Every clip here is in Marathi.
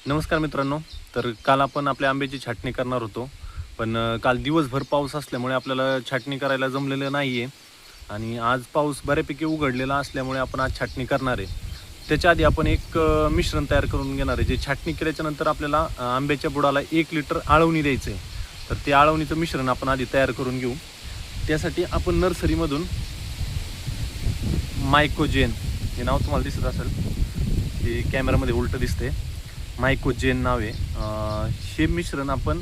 नमस्कार मित्रांनो. तर काल आपण आपल्या आंब्याची छाटणी करणार होतो, पण काल दिवसभर पाऊस असल्यामुळे आपल्याला छाटणी करायला जमलेलं नाही आहे. आणि आज पाऊस बऱ्यापैकी उघडलेला असल्यामुळे आपण आज छाटणी करणार आहे. त्याच्या आधी आपण एक मिश्रण तयार करून घेणार आहे, जे छाटणी केल्याच्यानंतर आपल्याला आंब्याच्या बुडाला 1 लिटर आळवणी द्यायचं आहे. तर ते आळवणीचं मिश्रण आपण आधी तयार करून घेऊ. त्यासाठी आपण नर्सरीमधून मायकोजेन, हे नाव तुम्हाला दिसत असेल, हे कॅमेरामध्ये उलटं दिसते, मायकोजेन नाव आहे. हे मिश्रण आपण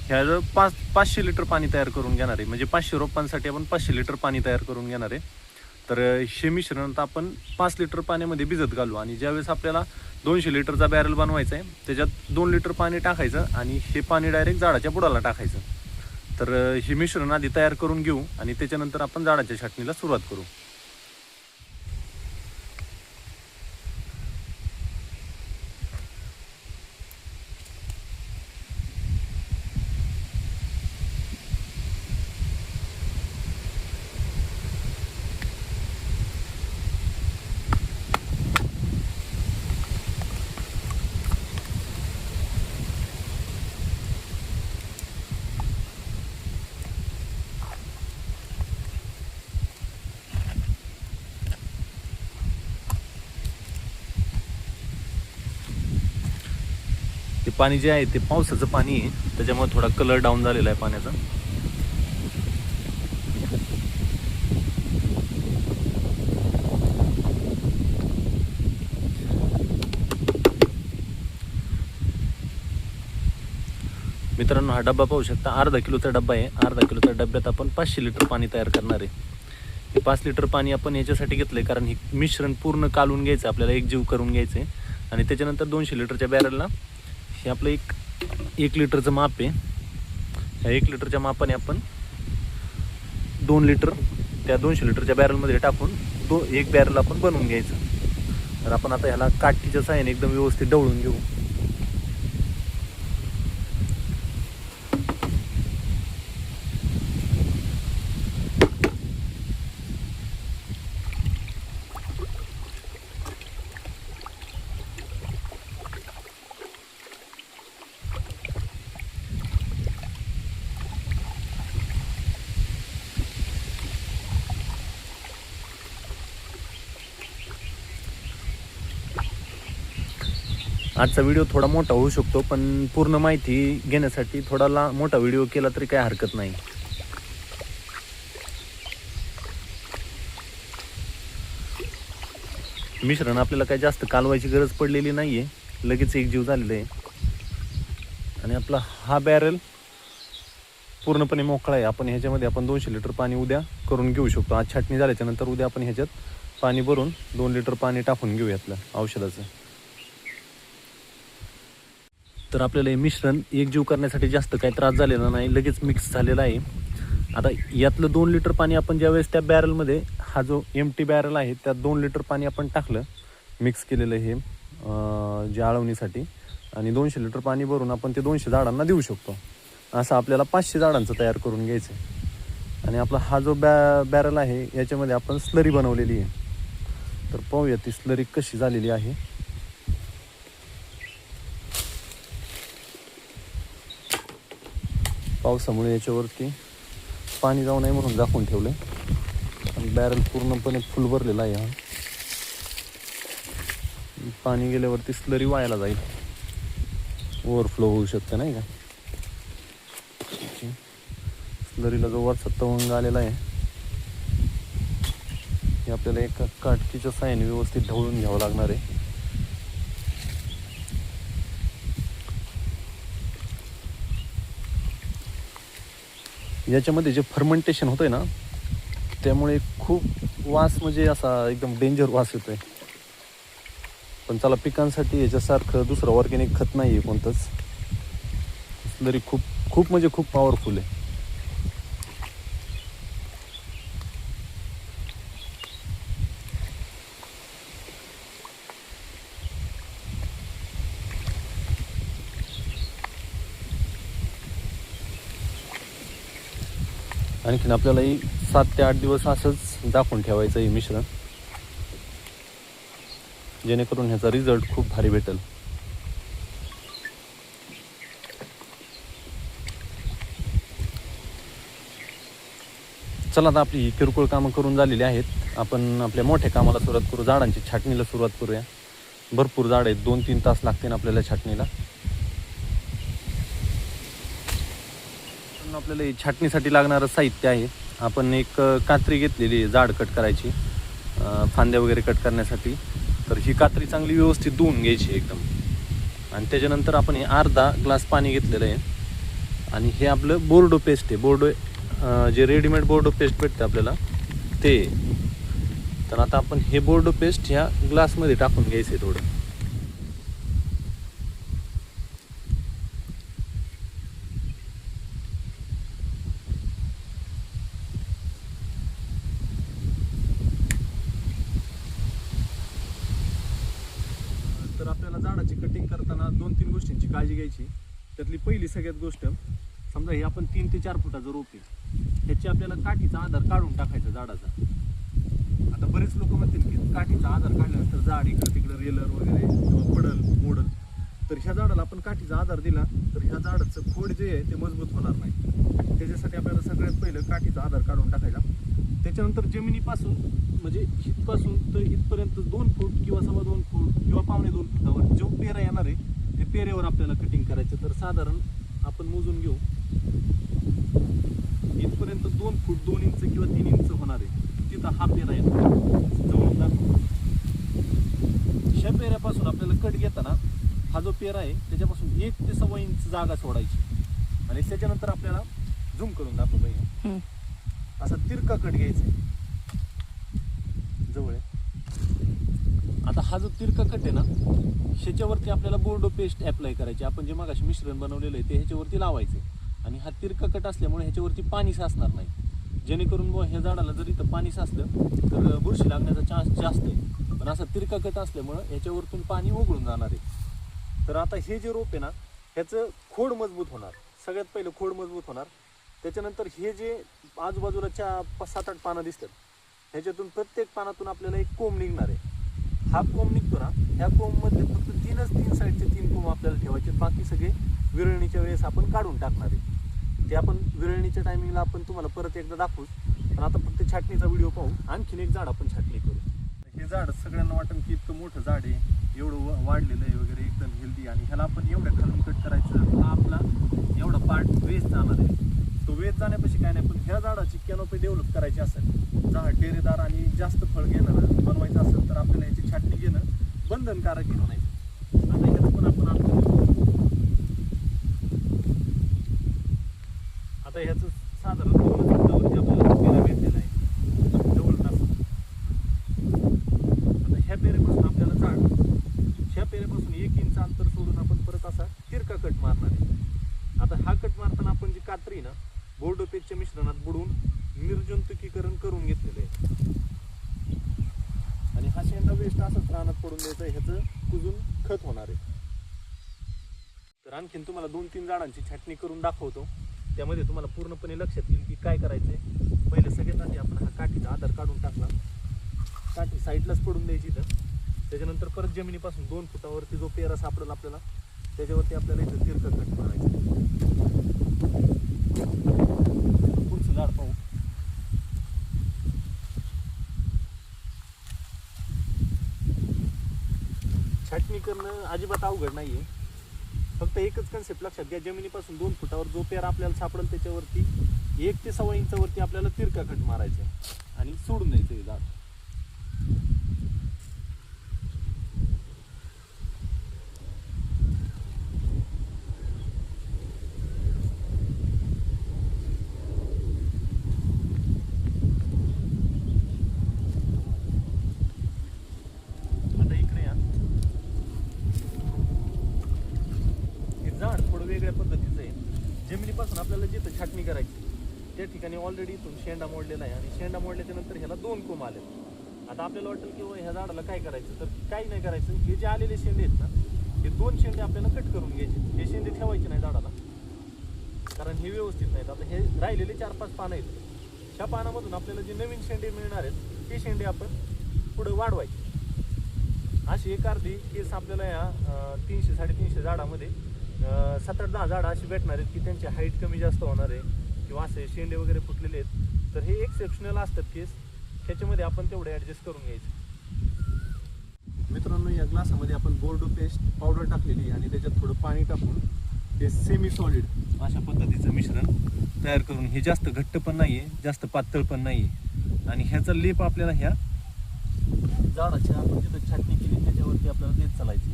ह्या 500 लिटर पाणी तयार करून घेणार आहे. म्हणजे 500 रोपांसाठी आपण 500 लिटर पाणी तयार करून घेणार आहे. तर हे मिश्रण आता आपण 5 लिटर पाण्यामध्ये भिजत घालू. आणि ज्यावेळेस आपल्याला 200 लिटरचा बॅरल बनवायचा आहे, त्याच्यात 2 लिटर पाणी टाकायचं आणि हे पाणी डायरेक्ट झाडाच्या बुडाला टाकायचं. तर हे मिश्रण आधी तयार करून घेऊ आणि त्याच्यानंतर आपण झाडाच्या छाटणीला सुरुवात करू. ते पाणी जे आहे ते पावसाचं पाणी आहे, त्याच्यामुळे थोडा कलर डाऊन झालेला आहे पाण्याचा. मित्रांनो, हा डब्बा पाहू शकता, अर्धा किलोचा डब्बा आहे. अर्धा किलोच्या डब्यात आपण 500 लिटर पाणी तयार करणार आहे. हे 5 लिटर पाणी आपण याच्यासाठी घेतलं आहे कारण हे मिश्रण पूर्ण कालून घ्यायचं, आपल्याला एकजीव करून घ्यायचं आहे. आणि त्याच्यानंतर 200 लिटरच्या बॅरलला हे आपलं एक लिटरचं माप आहे. ह्या 1 लिटरच्या मापाने आपण 2 लिटर त्या 200 लिटरच्या बॅरलमध्ये टाकून एक बॅरल आपण बनवून घ्यायचं. तर आपण आता ह्याला काठीच्या साहाय्याने एकदम व्यवस्थित ढवळून घेऊ. आजचा व्हिडिओ थोडा मोठा होऊ शकतो, पण पूर्ण माहिती घेण्यासाठी थोडा मोठा व्हिडिओ केला तरी काही हरकत नाही. मिश्रण आपल्याला काही जास्त कालवायची गरज पडलेली नाही आहे, लगेच एकजीव झालेलं आहे. आणि आपला हा बॅरल पूर्णपणे मोकळा आहे. आपण ह्याच्यामध्ये 200 लिटर पाणी उद्या करून घेऊ शकतो. आज छाटणी झाल्याच्यानंतर उद्या आपण ह्याच्यात पाणी भरून 2 लिटर पाणी टाकून घेऊ यातलं औषधाचं. तर आपल्याला हे मिश्रण एकजीव करण्यासाठी जास्त काही त्रास झालेला नाही, लगेच मिक्स झालेला आहे. आता यातलं 2 लिटर पाणी आपण ज्यावेळेस त्या बॅरलमध्ये, हा जो एम्प्टी बॅरल आहे त्यात 2 लिटर पाणी आपण टाकलं, मिक्स केलेलं हे जे आळवणीसाठी, आणि 200 लिटर पाणी भरून आपण ते 200 झाडांना देऊ शकतो. असं आपल्याला 500 झाडांचं तयार करून घ्यायचं आहे. आणि आपला हा जो बॅरल आहे याच्यामध्ये आपण स्लरी बनवलेली आहे. तर पाहूया ती स्लरी कशी झालेली आहे. पावसामुळे याच्यावरती पाणी जाऊ नये म्हणून झाकून ठेवलं आहे. आणि बॅरल पूर्णपणे फुल भरलेला आहे. हा पाणी गेल्यावरती स्लरी वायाला जाईल, ओव्हरफ्लो होऊ शकतं नाही का. स्लरीला जो वरचा तवंग आलेला आहे हे आपल्याला एका काटकीच्या साहाय्याने व्यवस्थित ढवळून घ्यावं लागणार आहे. याच्यामध्ये जे फर्मेंटेशन होतंय ना, त्यामुळे खूप वास, म्हणजे असा एकदम डेंजर वास येतोय. पण चला, पिकांसाठी याच्यासारखं दुसरं ऑर्गॅनिक खत नाही आहे कोणतंच. स्लरी खूप म्हणजे खूप पॉवरफुल आहे. आणखीन आपल्याला 7 ते 8 दिवस असंच झाकून ठेवायचं हे मिश्रण, जेणेकरून ह्याचा रिझल्ट खूप भारी भेटेल. चला आता आपली किरकोळ कामं करून झालेली आहेत. आपण आपल्या मोठ्या कामाला सुरुवात करू. झाडांची छाटणीला सुरुवात करूया. भरपूर झाड आहेत, 2-3 तास लागतील आपल्याला छाटणीला. आपल्याला छाटणीसाठी लागणारं साहित्य आहे. आपण एक कात्री घेतलेली आहे झाड कट करायची, फांद्या वगैरे कट करण्यासाठी. तर ही कात्री चांगली व्यवस्थित धुवून घ्यायची एकदम. आणि त्याच्यानंतर आपण हे अर्धा ग्लास पाणी घेतलेलं आहे. आणि हे आपलं बोर्डो पेस्ट आहे. बोर्डो जे रेडीमेड बोर्डो पेस्ट भेटते आपल्याला ते. तर आता आपण हे बोर्डो पेस्ट ह्या ग्लासमध्ये टाकून घ्यायचं आहे थोडं. तर आपल्याला झाडाची कटिंग करताना 2-3 गोष्टींची काळजी घ्यायची. त्यातली पहिली सगळ्यात गोष्ट, समजा हे आपण 3 ते 4 फुटाचं रोप आहे, ह्याची आपल्याला काठीचा आधार काढून टाकायचा झाडाचा. आता बरेच लोक म्हणतील की काठीचा आधार काढल्यानंतर झाड इकडं तिकडं रेलर वगैरे किंवा पडल मोडल. तर ह्या झाडाला आपण काठीचा आधार दिला तर ह्या झाडाचं खोड जे आहे ते मजबूत होणार नाही. त्याच्यासाठी आपल्याला सगळ्यात पहिलं काठीचा आधार काढून टाकायचा. त्याच्यानंतर जमिनीपासून म्हणजे इथपासून तर इथपर्यंत 2 फूट किंवा 2.25 फूट किंवा 2.25 फुटावर जो पेरा येणार आहे ते पेरेवर आपल्याला कटिंग करायचं. तर साधारण आपण मोजून घेऊ, इथपर्यंत 2 फूट 2 इंच किंवा 3 इंच होणार आहे. तिथं हा पेरा येतो जवळून दाखव. ह्या पेऱ्यापासून आपल्याला कट घेताना हा जो पेरा आहे त्याच्यापासून 1 ते 1.25 इंच जागा सोडायची. आणि त्याच्यानंतर आपल्याला झूम करून दाखव पाहिजे, असा तिरका कट घ्यायचा आहे जवळ. आता हा जो तिरका कट आहे ना, ह्याच्यावरती आपल्याला बोर्डो पेस्ट अप्लाय करायची. आपण जे मगाशी मिश्रण बनवलेलं आहे ते ह्याच्यावरती लावायचे. आणि हा तिरका कट असल्यामुळे ह्याच्यावरती पाणी साचणार नाही, जेणेकरून मग ह्या झाडाला जर इथं पाणी साचलं तर बुरशी लागण्याचा चान्स जास्त आहे. पण असा तिरका कट असल्यामुळं ह्याच्यावरतून पाणी ओघळून जाणार आहे. तर आता हे जे रोप आहे ना, ह्याचं खोड मजबूत होणार. सगळ्यात पहिलं खोड मजबूत होणार. त्याच्यानंतर हे जे आजूबाजूला 7-8 पानं दिसतात, ह्याच्यातून प्रत्येक पानातून आपल्याला एक कोंब निघणार आहे. हा कोंब निघतो ना, ह्या कोंबमधले फक्त 3 साईडचे 3 कोंब आपल्याला ठेवायचे. बाकी सगळे विरळणीच्या वेळेस आपण काढून टाकणार आहे. ते आपण विरळणीच्या टायमिंगला आपण तुम्हाला परत एकदा दाखवू. पण आता फक्त छाटणीचा व्हिडिओ पाहू. आणखीन एक झाड आपण छाटणी करू. हे झाड सगळ्यांना वाटेल की इतकं मोठं झाड आहे, एवढं वाढलेलं आहे वगैरे, एकदम हेल्दी, आणि ह्याला आपण एवढ्या खालून कट करायचं. हा आपला एवढा पार्ट वेस्ट जाणार आहे. तो वेस्ट जाण्यापाशी काय नाही, पण ह्या झाडाची कॅनोपी डेव्हलप करायची असेल, झाड टेरेदार आणि जास्त फळ घेणारं बनवायचं असेल तर आपल्याला याची छाटणी घेणं बंधनकारक घेणं नाही. आता ह्याचं पण आपण आता ह्याचं साधारण 2 फुटावरती आपल्याला पेरा भेटलेला आहे जवळपास. आता ह्या पेऱ्यापासून आपल्याला ह्या पेऱ्यापासून 1 इंच अंतर सोडून आपण परत असा तिरका कट मारणार आहे. आता हा कट मारताना आपण जी कात्री ना बोर्डो पेस्टच्या मिश्रणात बुडवून निर्जंतुकीकरण करून घेतलेलं आहे. आणि हा शेंडा वेस्ट असंच रानात पडून द्यायचं, ह्याचं कुजून खत होणार आहे. तर आणखीन तुम्हाला 2-3 झाडांची छाटणी करून दाखवतो. त्यामध्ये तुम्हाला पूर्णपणे लक्षात येईल की काय करायचंय. पहिले सगळ्यात आधी आपण हा काठीचा आधार काढून टाकला, काठी साईडलाच पडून द्यायची इथं. त्याच्यानंतर परत जमिनीपासून 2 फुटावरती जो पेरा सापडेल आपल्याला त्याच्यावरती आपल्याला इथं तिरका कट मारायचं. पुढचं झाड पाहू. छाटणी करणं अजिबात अवघड नाहीये. फक्त एकच कन्सेप्ट लक्षात घ्या, जमिनीपासून 2 फुटावर जो पेरा आपल्याला सापडेल त्याच्यावरती 1 ते 1.25 इंचावरती आपल्याला तिरका कट मारायचा आणि सोडून द्यायचं हे झाड. वेगळ्या पद्धतीचं आहे. जमिनीपासून आपल्याला जिथं छाटणी करायची त्या ठिकाणी ऑलरेडी इथून शेंडा मोडलेला आहे आणि शेंडा मोडल्याच्या नंतर ह्याला 2 कोंब आले. आता आपल्याला वाटेल की ह्या झाडाला काय करायचं, तर काही नाही करायचं. हे जे आलेले शेंडे आहेत ना, हे 2 शेंडे आपल्याला कट करून घ्यायचे. हे शेंडे ठेवायचे नाही झाडाला, कारण हे व्यवस्थित नाहीत. आता हे राहिलेले 4-5 पानं आहेत, ह्या पानामधून आपल्याला जे नवीन शेंडे मिळणार आहेत ते शेंडे आपण पुढे वाढवायचे. अशी एक अर्धी केस आपल्याला या 300-350 झाडामध्ये 7-8-10 झाडं अशी भेटणार आहेत की त्यांची हाईट कमी जास्त होणार आहे किंवा असे शेंडे वगैरे फुटलेले आहेत तर हे एक्सेप्शनल असतात केस, ह्याच्यामध्ये आपण तेवढे ॲडजस्ट करून घ्यायचं. मित्रांनो, या ग्लासामध्ये आपण बोर्डो पेस्ट पावडर टाकलेली आणि त्याच्यात थोडं पाणी टाकून हे सेमी सॉलिड अशा पद्धतीचं मिश्रण तयार करून, हे जास्त घट्ट पण नाही आहे, जास्त पातळ पण नाही आहे, आणि ह्याचा लेप आपल्याला ह्या झाडाच्या आपण जिथं छाटणी केली त्याच्यावरती आपल्याला देत चालायचं.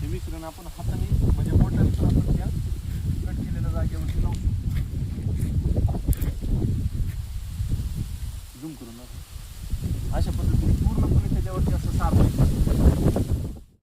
हे मिश्रण आपण हाताने म्हणजे बोटाने पण आपण त्या कट केलेल्या जागेवरती लावू शकतो. झूम करून अशा पद्धतीने पूर्णपणे त्याच्यावरती असं सारवायचं.